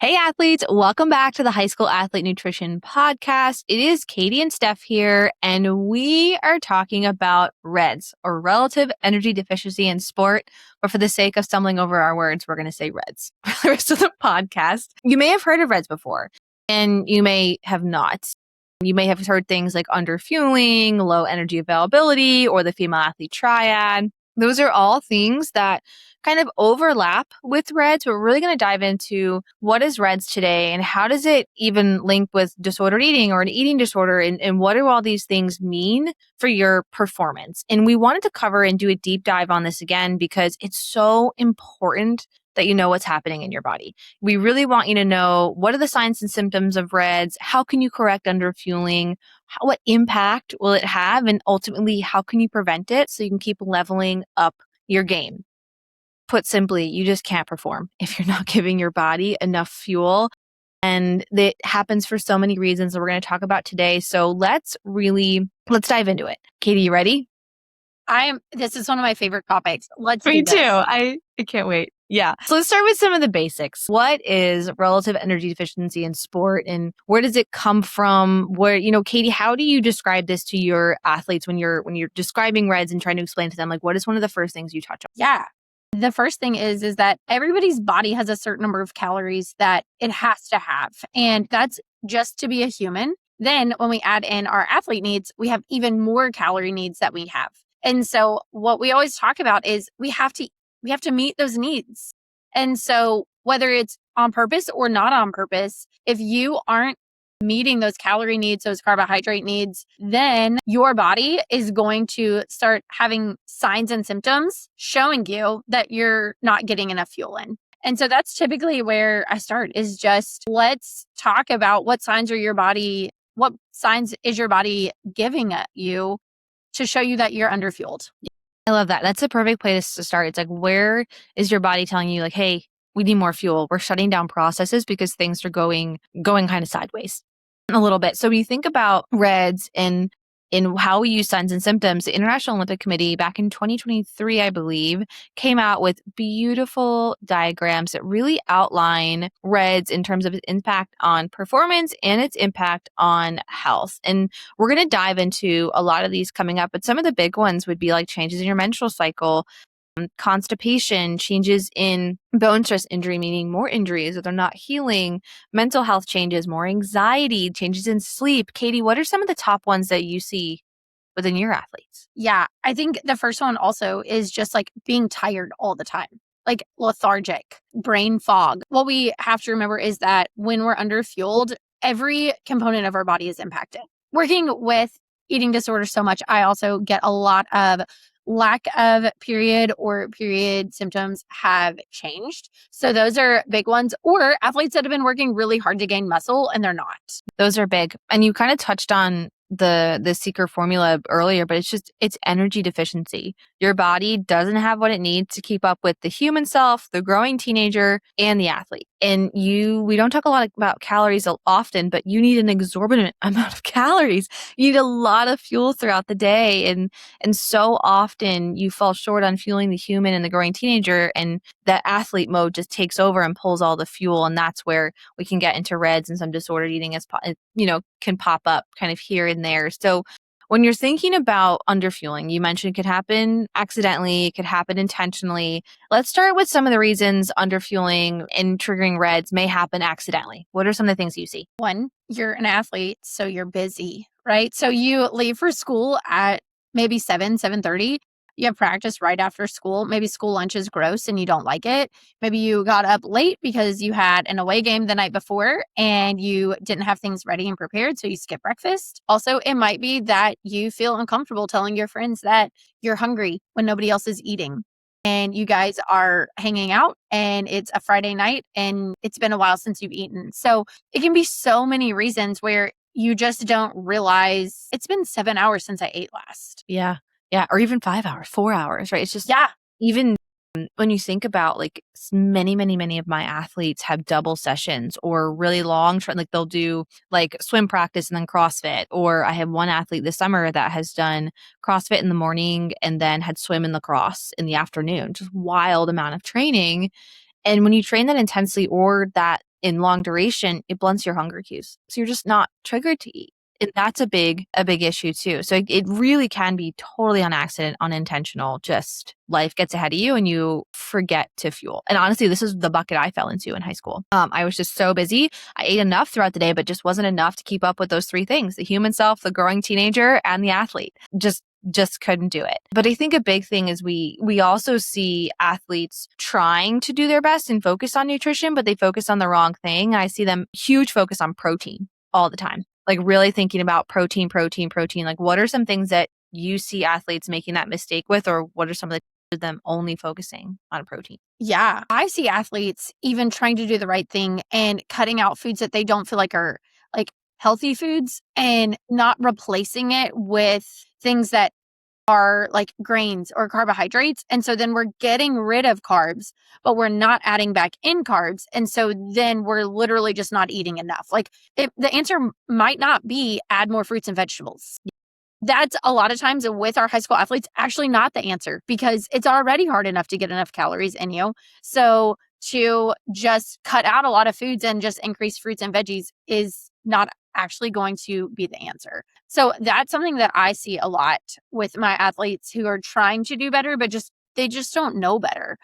Hey, athletes, welcome back to the High School Athlete Nutrition Podcast. It is Katie and Steph here, and we are talking about REDS, or Relative Energy Deficiency in Sport. But for the sake of stumbling over our words, we're going to say REDS for the rest of the podcast. You may have heard of REDS before, and you may have not. You may have heard things like underfueling, low energy availability, or the female athlete triad. Those are all things that kind of overlap with REDS. We're really going to dive into what is REDS today and how does it even link with disordered eating or an eating disorder, and what do all these things mean for your performance. And we wanted to cover and do a deep dive on this again because it's so important that you know what's happening in your body. We really want you to know what are the signs and symptoms of REDS, how can you correct underfueling, what impact will it have, and ultimately how can you prevent it so you can keep leveling up your game. Put simply, you just can't perform if you're not giving your body enough fuel. And it happens for so many reasons that we're going to talk about today. So let's dive into it. Katie, you ready? This is one of my favorite topics. Me too. I can't wait. Yeah. So let's start with some of the basics. What is relative energy deficiency in sport, and where does it come from? Katie, how do you describe this to your athletes when you're describing REDS and trying to explain to them, like, what is one of the first things you touch on? Yeah. The first thing is that everybody's body has a certain number of calories that it has to have. And that's just to be a human. Then when we add in our athlete needs, we have even more calorie needs that we have. And so what we always talk about is we have to meet those needs. And so whether it's on purpose or not on purpose, if you aren't meeting those calorie needs, those carbohydrate needs, then your body is going to start having signs and symptoms showing you that you're not getting enough fuel in. And so that's typically where I start, is just let's talk about what signs is your body giving at you to show you that you're underfueled. I love that. That's a perfect place to start. It's like, where is your body telling you, like, hey, we need more fuel. We're shutting down processes because things are going kind of sideways a little bit. So when you think about REDS and in how we use signs and symptoms, the International Olympic Committee back in 2023, I believe, came out with beautiful diagrams that really outline REDS in terms of its impact on performance and its impact on health. And we're going to dive into a lot of these coming up, but some of the big ones would be like changes in your menstrual cycle, constipation, changes in bone stress injury, meaning more injuries that they're not healing, mental health changes, more anxiety, changes in sleep. Katie, what are some of the top ones that you see within your athletes? Yeah, I think the first one also is just like being tired all the time, like lethargic, brain fog. What we have to remember is that when we're underfueled, every component of our body is impacted. Working with eating disorders so much, I also get a lot of lack of period symptoms have changed. So those are big ones. Or athletes that have been working really hard to gain muscle and they're not. Those are big. And you kind of touched on the secret formula earlier, but it's energy deficiency. Your body doesn't have what it needs to keep up with the human self, the growing teenager, and the athlete. And we don't talk a lot about calories often, but you need an exorbitant amount of calories. You need a lot of fuel throughout the day. And so often you fall short on fueling the human and the growing teenager, and that athlete mode just takes over and pulls all the fuel. And that's where we can get into REDS and some disordered eating can pop up kind of here and there. So when you're thinking about underfueling, you mentioned it could happen accidentally, it could happen intentionally. Let's start with some of the reasons underfueling and triggering REDS may happen accidentally. What are some of the things you see? One, you're an athlete, so you're busy, right? So you leave for school at maybe 7:30. You have practice right after school. Maybe school lunch is gross and you don't like it. Maybe you got up late because you had an away game the night before and you didn't have things ready and prepared, so you skip breakfast. Also, it might be that you feel uncomfortable telling your friends that you're hungry when nobody else is eating. And you guys are hanging out and it's a Friday night and it's been a while since you've eaten. So it can be so many reasons where you just don't realize it's been 7 hours since I ate last. Yeah. Yeah. Or even 5 hours, 4 hours, right? It's just, yeah. Even when you think about, like, many of my athletes have double sessions or really long, like they'll do like swim practice and then CrossFit. Or I have one athlete this summer that has done CrossFit in the morning and then had swim and lacrosse in the afternoon. Just wild amount of training. And when you train that intensely or that in long duration, it blunts your hunger cues. So you're just not triggered to eat. And that's a big issue too. So it really can be totally on accident, unintentional. Just life gets ahead of you and you forget to fuel. And honestly, this is the bucket I fell into in high school. I was just so busy. I ate enough throughout the day, but just wasn't enough to keep up with those three things: the human self, the growing teenager, and the athlete. Just couldn't do it. But I think a big thing is we also see athletes trying to do their best and focus on nutrition, but they focus on the wrong thing. I see them huge focus on protein all the time. Like really thinking about protein. Like what are some things that you see athletes making that mistake with, or what are some of them only focusing on protein? Yeah. I see athletes even trying to do the right thing and cutting out foods that they don't feel like are like healthy foods and not replacing it with things that are like grains or carbohydrates. And so then we're getting rid of carbs, but we're not adding back in carbs. And so then we're literally just not eating enough. Like the answer might not be add more fruits and vegetables. That's a lot of times with our high school athletes actually not the answer, because it's already hard enough to get enough calories in you. So to just cut out a lot of foods and just increase fruits and veggies is not actually going to be the answer. So that's something that I see a lot with my athletes who are trying to do better, but they just don't know better.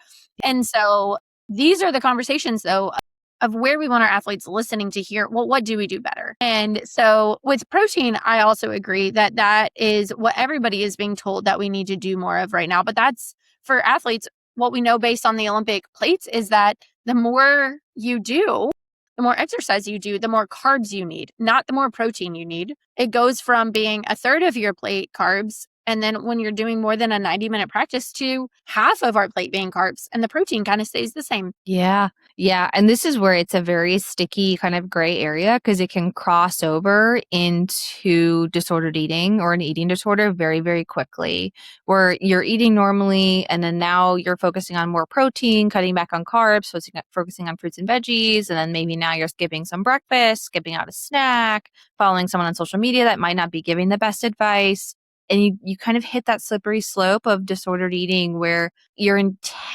And so these are the conversations though of where we want our athletes listening to hear, well, what do we do better? And so with protein, I also agree that that is what everybody is being told that we need to do more of right now. But that's for athletes. What we know based on the Olympic plates is that the more you do, the more exercise you do, the more carbs you need, not the more protein you need. It goes from being a third of your plate carbs. And then when you're doing more than a 90-minute practice to half of our plate being carbs, and the protein kind of stays the same. Yeah. Yeah. And this is where it's a very sticky kind of gray area, because it can cross over into disordered eating or an eating disorder very, very quickly, where you're eating normally and then now you're focusing on more protein, cutting back on carbs, focusing on fruits and veggies. And then maybe now you're skipping some breakfast, skipping out a snack, following someone on social media that might not be giving the best advice. And you kind of hit that slippery slope of disordered eating where you're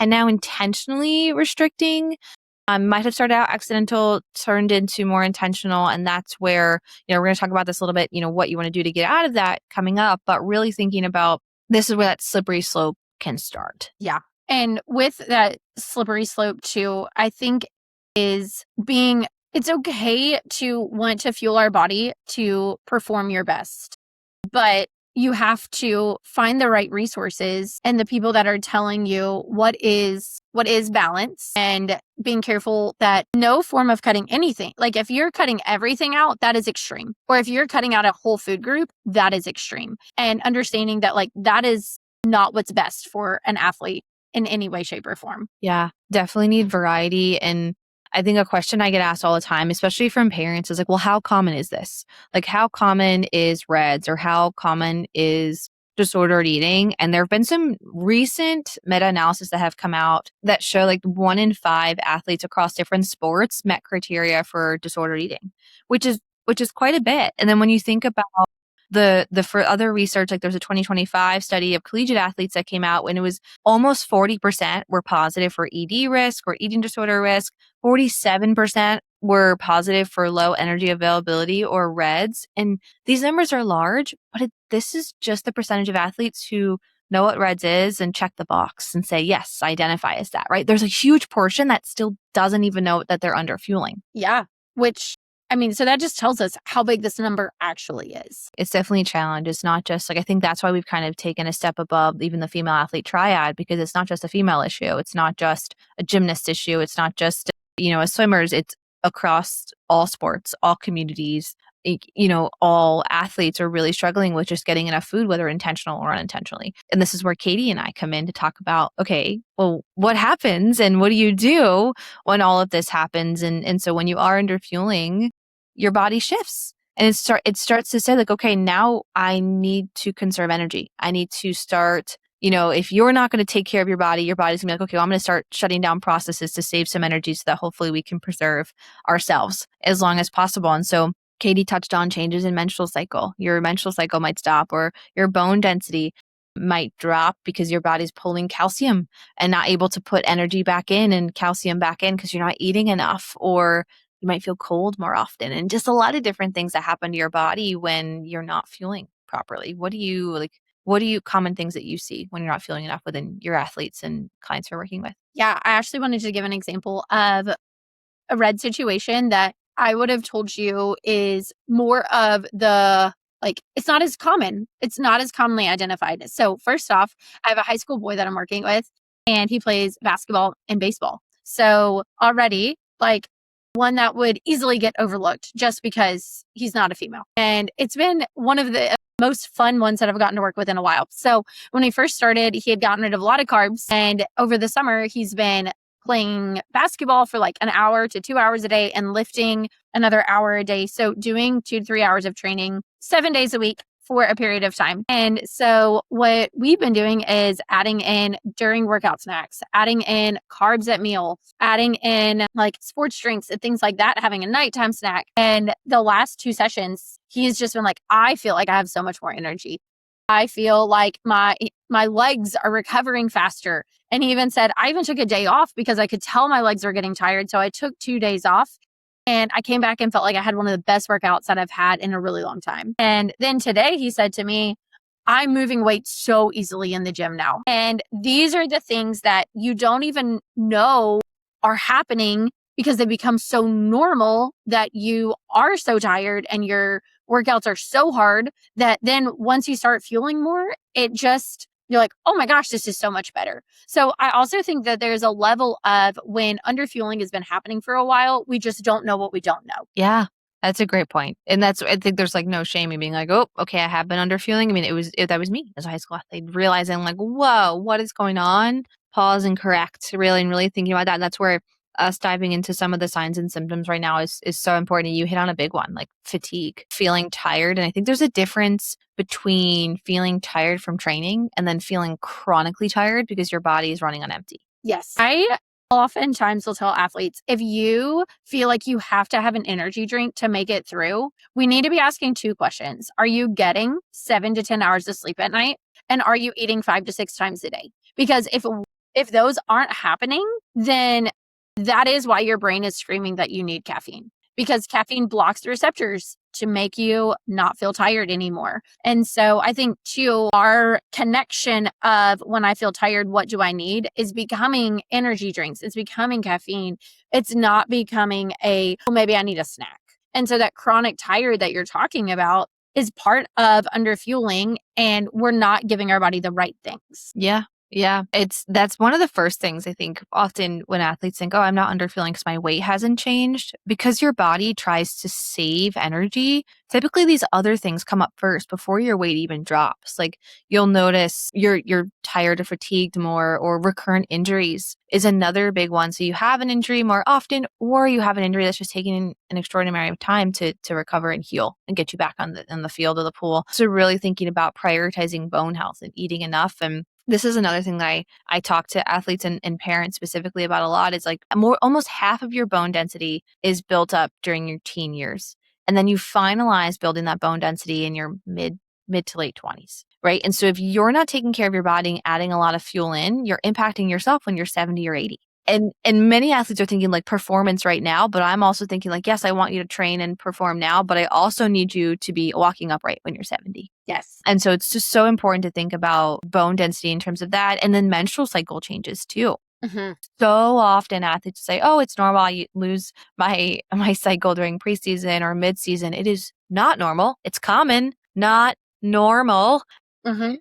now intentionally restricting. Might have started out accidental, turned into more intentional. And that's where, we're going to talk about this a little bit, what you want to do to get out of that coming up, but really thinking about this is where that slippery slope can start. Yeah. And with that slippery slope too, I think is it's okay to want to fuel our body to perform your best, but you have to find the right resources and the people that are telling you what is balance, and being careful that no form of cutting anything, like if you're cutting everything out, that is extreme. Or if you're cutting out a whole food group, that is extreme. And understanding that like that is not what's best for an athlete in any way, shape, or form. Yeah, definitely need variety. And I think a question I get asked all the time, especially from parents, is like, well, how common is this? Like, how common is REDS, or how common is disordered eating? And there have been some recent meta-analysis that have come out that show like 1 in 5 athletes across different sports met criteria for disordered eating, which is quite a bit. And then when you think about for other research, like there's a 2025 study of collegiate athletes that came out when it was almost 40% were positive for ED risk or eating disorder risk. 47% were positive for low energy availability or REDS. And these numbers are large, but this is just the percentage of athletes who know what REDS is and check the box and say, yes, identify as that, right? There's a huge portion that still doesn't even know that they're under fueling. Yeah. Which, I mean, so that just tells us how big this number actually is. It's definitely a challenge. It's not just like, I think that's why we've kind of taken a step above even the female athlete triad, because it's not just a female issue. It's not just a gymnast issue. It's not just, a swimmers. It's across all sports, all communities. All athletes are really struggling with just getting enough food, whether intentional or unintentionally. And this is where Katie and I come in to talk about, okay, well, what happens and what do you do when all of this happens? And so when you are under fueling, your body shifts. And it starts to say like, okay, now I need to conserve energy. I need to start, if you're not going to take care of your body's going to be like, okay, well, I'm going to start shutting down processes to save some energy so that hopefully we can preserve ourselves as long as possible. And so Katie touched on changes in menstrual cycle. Your menstrual cycle might stop, or your bone density might drop because your body's pulling calcium and not able to put energy back in and calcium back in because you're not eating enough, or You might feel cold more often, and just a lot of different things that happen to your body when you're not fueling properly. What are you common things that you see when you're not feeling enough within your athletes and clients you're working with? Yeah, I actually wanted to give an example of a red situation that I would have told you is more of the it's not as common. It's not as commonly identified. So, first off, I have a high school boy that I'm working with, and he plays basketball and baseball. So, already, one that would easily get overlooked just because he's not a female. And it's been one of the most fun ones that I've gotten to work with in a while. So, when he first started, he had gotten rid of a lot of carbs. And over the summer, he's been playing basketball for like an hour to 2 hours a day and lifting another hour a day. So doing 2 to 3 hours of training 7 days a week for a period of time. And so what we've been doing is adding in during workout snacks, adding in carbs at meal, adding in like sports drinks and things like that, having a nighttime snack. And the last 2 sessions, he's just been like, I feel like I have so much more energy. I feel like my legs are recovering faster. And he even said, I even took a day off because I could tell my legs were getting tired. So I took 2 days off and I came back and felt like I had one of the best workouts that I've had in a really long time. And then today he said to me, I'm moving weight so easily in the gym now. And these are the things that you don't even know are happening because they become so normal that you are so tired and your workouts are so hard that then once you start fueling more, you're like, oh my gosh, this is so much better. So I also think that there's a level of when underfueling has been happening for a while, we just don't know what we don't know. Yeah, that's a great point. And I think there's like no shame in being like, oh, okay, I have been underfueling. I mean, that was me as a high school athlete, realizing like, whoa, what is going on? Pause and correct, really, and really thinking about that. And that's where us diving into some of the signs and symptoms right now is so important. You hit on a big one, like fatigue, feeling tired. And I think there's a difference between feeling tired from training and then feeling chronically tired because your body is running on empty. Yes. I oftentimes will tell athletes, if you feel like you have to have an energy drink to make it through, we need to be asking 2 questions. Are you getting 7 to 10 hours of sleep at night? And are you eating 5 to 6 times a day? Because if those aren't happening, then that is why your brain is screaming that you need caffeine, because caffeine blocks the receptors to make you not feel tired anymore. And so I think too, our connection of when I feel tired, what do I need is becoming energy drinks. It's becoming caffeine. It's not becoming maybe I need a snack. And so that chronic tired that you're talking about is part of underfueling, and we're not giving our body the right things. Yeah. Yeah, that's one of the first things I think often when athletes think, oh, I'm not underfueling because my weight hasn't changed. Because your body tries to save energy, typically these other things come up first before your weight even drops. Like you'll notice you're tired or fatigued more, or recurrent injuries is another big one. So you have an injury more often, or you have an injury that's just taking an extraordinary amount of time to recover and heal and get you back on the field or the pool. So really thinking about prioritizing bone health and eating enough. And this is another thing that I talk to athletes and parents specifically about a lot, is like almost half of your bone density is built up during your teen years. And then you finalize building that bone density in your mid to late 20s, right? And so if you're not taking care of your body and adding a lot of fuel in, you're impacting yourself when you're 70 or 80. And many athletes are thinking like performance right now, but I'm also thinking like, yes, I want you to train and perform now, but I also need you to be walking upright when you're 70. Yes. And so it's just so important to think about bone density in terms of that. And then menstrual cycle changes too. Mm-hmm. So often athletes say, oh, it's normal. I lose my cycle during preseason or midseason. It is not normal. It's common, not normal. Mm-hmm.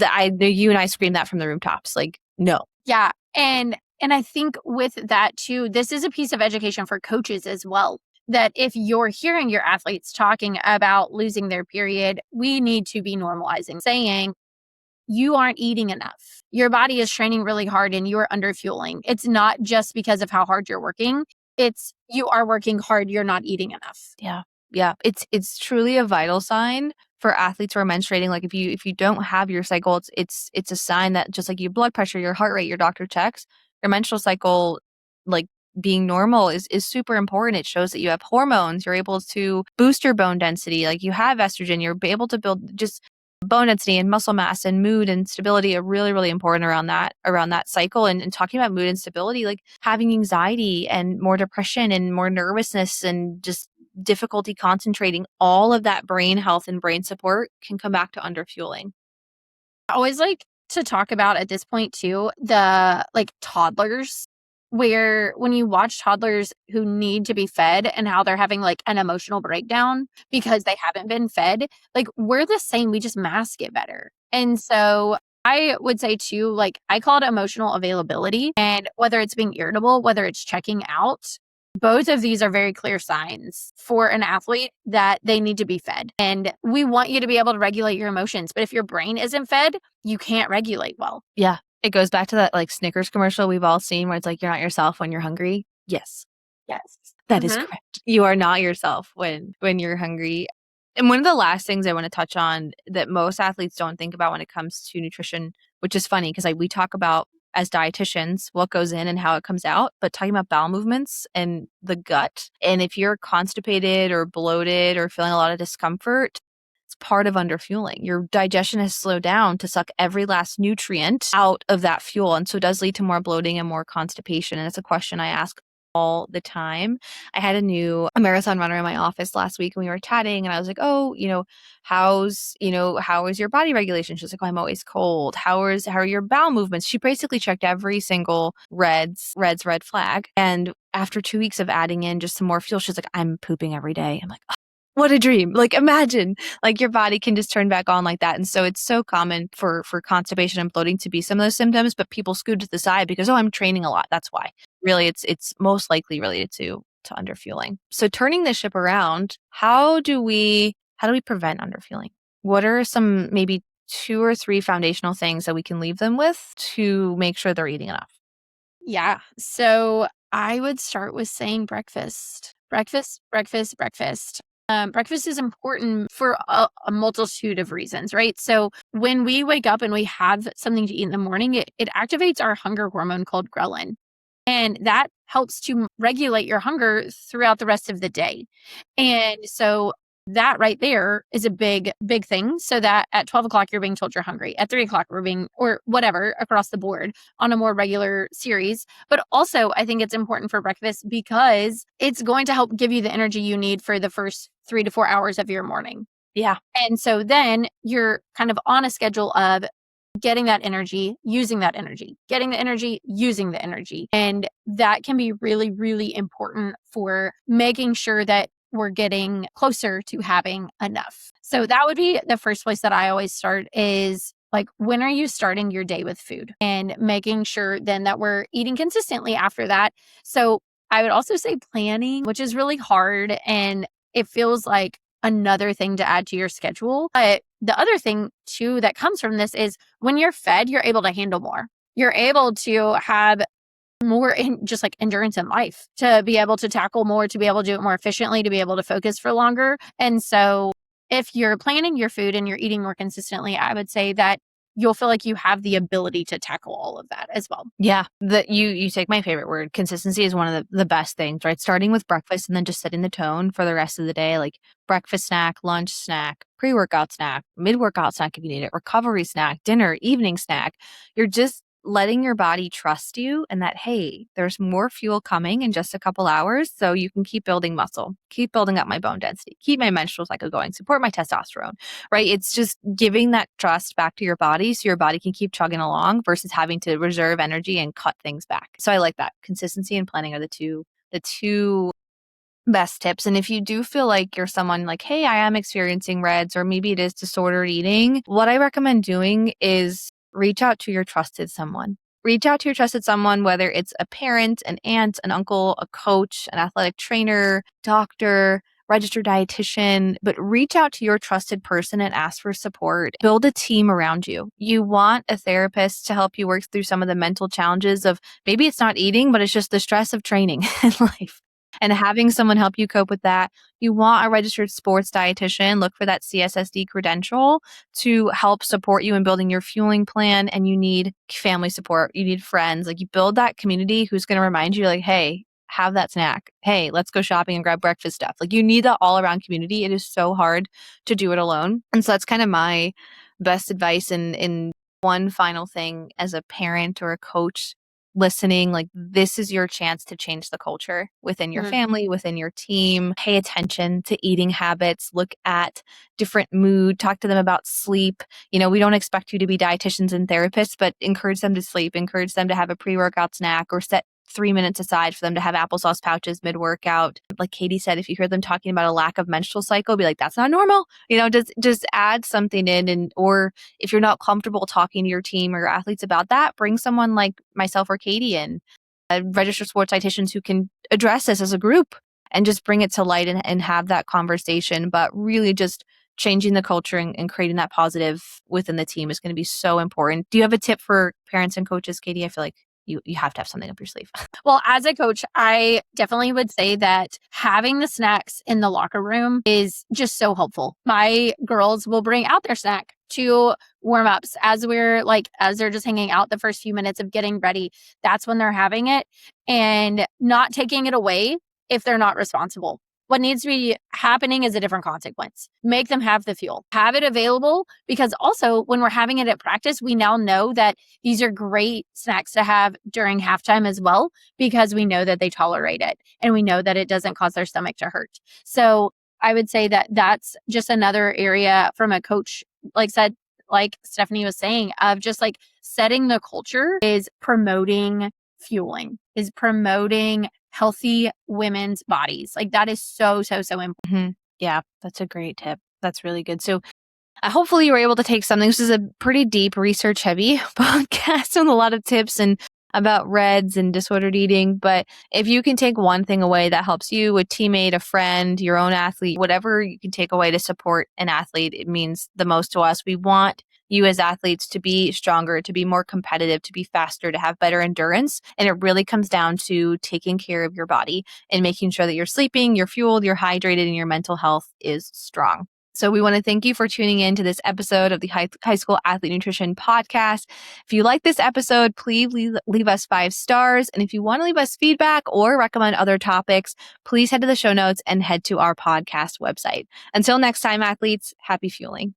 I know you and I scream that from the rooftops. Like, no. Yeah. And I think with that too, this is a piece of education for coaches as well, that if you're hearing your athletes talking about losing their period, we need to be normalizing, saying, you aren't eating enough. Your body is training really hard and you're underfueling. It's not just because of how hard you're working. It's you are working hard, you're not eating enough. Yeah. Yeah. It's truly a vital sign for athletes who are menstruating. Like if you don't have your cycle, it's a sign that just like your blood pressure, your heart rate, your doctor checks, your menstrual cycle, like being normal is super important. It shows that you have hormones. You're able to boost your bone density. Like you have estrogen. You're able to build just bone density and muscle mass and mood and stability are really, really important around that cycle. And talking about mood and stability, like having anxiety and more depression and more nervousness and just difficulty concentrating, all of that brain health and brain support can come back to underfueling. I always like to talk about at this point too, the like toddlers, where when you watch toddlers who need to be fed and how they're having like an emotional breakdown because they haven't been fed, like we're the same, we just mask it better. And so I would say too, like I call it emotional availability, and whether it's being irritable, whether it's checking out, both of these are very clear signs for an athlete that they need to be fed. And we want you to be able to regulate your emotions. But if your brain isn't fed, you can't regulate well. Yeah. It goes back to that like Snickers commercial we've all seen where it's like, you're not yourself when you're hungry. Yes, Yes. that is correct. You are not yourself when you're hungry. And one of the last things I want to touch on that most athletes don't think about when it comes to nutrition, which is funny because we talk about as dietitians what goes in and how it comes out, but talking about bowel movements and the gut. And if you're constipated or bloated or feeling a lot of discomfort, it's part of underfueling. Your digestion has slowed down to suck every last nutrient out of that fuel. And so it does lead to more bloating and more constipation. And it's a question I ask all the time. I had a marathon runner in my office last week and we were chatting and I was like, oh, how is your body regulation? She's like, oh, I'm always cold. How are your bowel movements? She basically checked every single red flag. And after 2 weeks of adding in just some more fuel, she's like, I'm pooping every day. I'm like, what a dream. Like imagine like your body can just turn back on like that. And so it's so common for constipation and bloating to be some of those symptoms, but people scoot to the side because, oh, I'm training a lot. That's why. Really, it's most likely related to underfueling. So turning the ship around, how do we prevent underfueling? What are some maybe 2 or 3 foundational things that we can leave them with to make sure they're eating enough? Yeah. So I would start with saying breakfast. Breakfast, breakfast, breakfast. Breakfast is important for a multitude of reasons, right? So when we wake up and we have something to eat in the morning, it activates our hunger hormone called ghrelin. And that helps to regulate your hunger throughout the rest of the day. And so that right there is a big, big thing. So that at 12 o'clock, you're being told you're hungry. At 3 o'clock, or whatever, across the board on a more regular series. But also, I think it's important for breakfast because it's going to help give you the energy you need for the first 3 to 4 hours of your morning. Yeah. And so then you're kind of on a schedule of getting that energy, using that energy, getting the energy, using the energy. And that can be really, really important for making sure that we're getting closer to having enough. So that would be the first place that I always start is like, when are you starting your day with food and making sure then that we're eating consistently after that. So I would also say planning, which is really hard and it feels like another thing to add to your schedule. But the other thing too that comes from this is when you're fed, you're able to handle more. You're able to have more just like endurance in life, to be able to tackle more, to be able to do it more efficiently, to be able to focus for longer. And so if you're planning your food and you're eating more consistently, I would say that you'll feel like you have the ability to tackle all of that as well. Yeah, you take my favorite word. Consistency is one of the best things, right? Starting with breakfast and then just setting the tone for the rest of the day, like breakfast snack, lunch snack, pre-workout snack, mid-workout snack if you need it, recovery snack, dinner, evening snack. You're just letting your body trust you and that, hey, there's more fuel coming in just a couple hours. So you can keep building muscle, keep building up my bone density, keep my menstrual cycle going, support my testosterone, right? It's just giving that trust back to your body so your body can keep chugging along versus having to reserve energy and cut things back. So I like that. Consistency and planning are the two best tips. And if you do feel like you're someone like, hey, I am experiencing REDS, or maybe it is disordered eating, what I recommend doing is reach out to your trusted someone. Reach out to your trusted someone, whether it's a parent, an aunt, an uncle, a coach, an athletic trainer, doctor, registered dietitian, but reach out to your trusted person and ask for support. Build a team around you. You want a therapist to help you work through some of the mental challenges of maybe it's not eating, but it's just the stress of training in life. And having someone help you cope with that. You want a registered sports dietitian, look for that CSSD credential to help support you in building your fueling plan. And you need family support. You need friends. Like you build that community who's going to remind you like, hey, have that snack. Hey, let's go shopping and grab breakfast stuff. Like you need that all around community. It is so hard to do it alone. And so that's kind of my best advice. And one final thing, as a parent or a coach listening, like, this is your chance to change the culture within your Mhm. family, within your team. Pay attention to eating habits, look at different mood, talk to them about sleep. We don't expect you to be dietitians and therapists, but encourage them to sleep, encourage them to have a pre-workout snack, or set 3 minutes aside for them to have applesauce pouches mid-workout. Like Katie said, if you hear them talking about a lack of menstrual cycle, be like, that's not normal. Just add something in. And or if you're not comfortable talking to your team or your athletes about that, bring someone like myself or Katie in, registered sports dietitians who can address this as a group and just bring it to light and have that conversation. But really just changing the culture and creating that positive within the team is going to be so important. Do you have a tip for parents and coaches, Katie? I feel like you have to have something up your sleeve. Well, as a coach, I definitely would say that having the snacks in the locker room is just so helpful. My girls will bring out their snack to warm ups as as they're just hanging out the first few minutes of getting ready. That's when they're having it, and not taking it away if they're not responsible. What needs to be happening is a different consequence. Make them have the fuel, have it available, because also when we're having it at practice, we now know that these are great snacks to have during halftime as well, because we know that they tolerate it and we know that it doesn't cause their stomach to hurt. So I would say that that's just another area from a coach, like Stephanie was saying, of just like setting the culture, is promoting fueling, is promoting healthy women's bodies. Like, that is so, so, so important. Yeah, that's a great tip. That's really good. So hopefully you were able to take something. This is a pretty deep, research heavy podcast and a lot of tips and about REDS and disordered eating. But if you can take one thing away that helps you, a teammate, a friend, your own athlete, whatever you can take away to support an athlete, it means the most to us. We want you as athletes to be stronger, to be more competitive, to be faster, to have better endurance. And it really comes down to taking care of your body and making sure that you're sleeping, you're fueled, you're hydrated, and your mental health is strong. So we want to thank you for tuning in to this episode of the High School Athlete Nutrition Podcast. If you like this episode, please leave us 5 stars. And if you want to leave us feedback or recommend other topics, please head to the show notes and head to our podcast website. Until next time, athletes, happy fueling.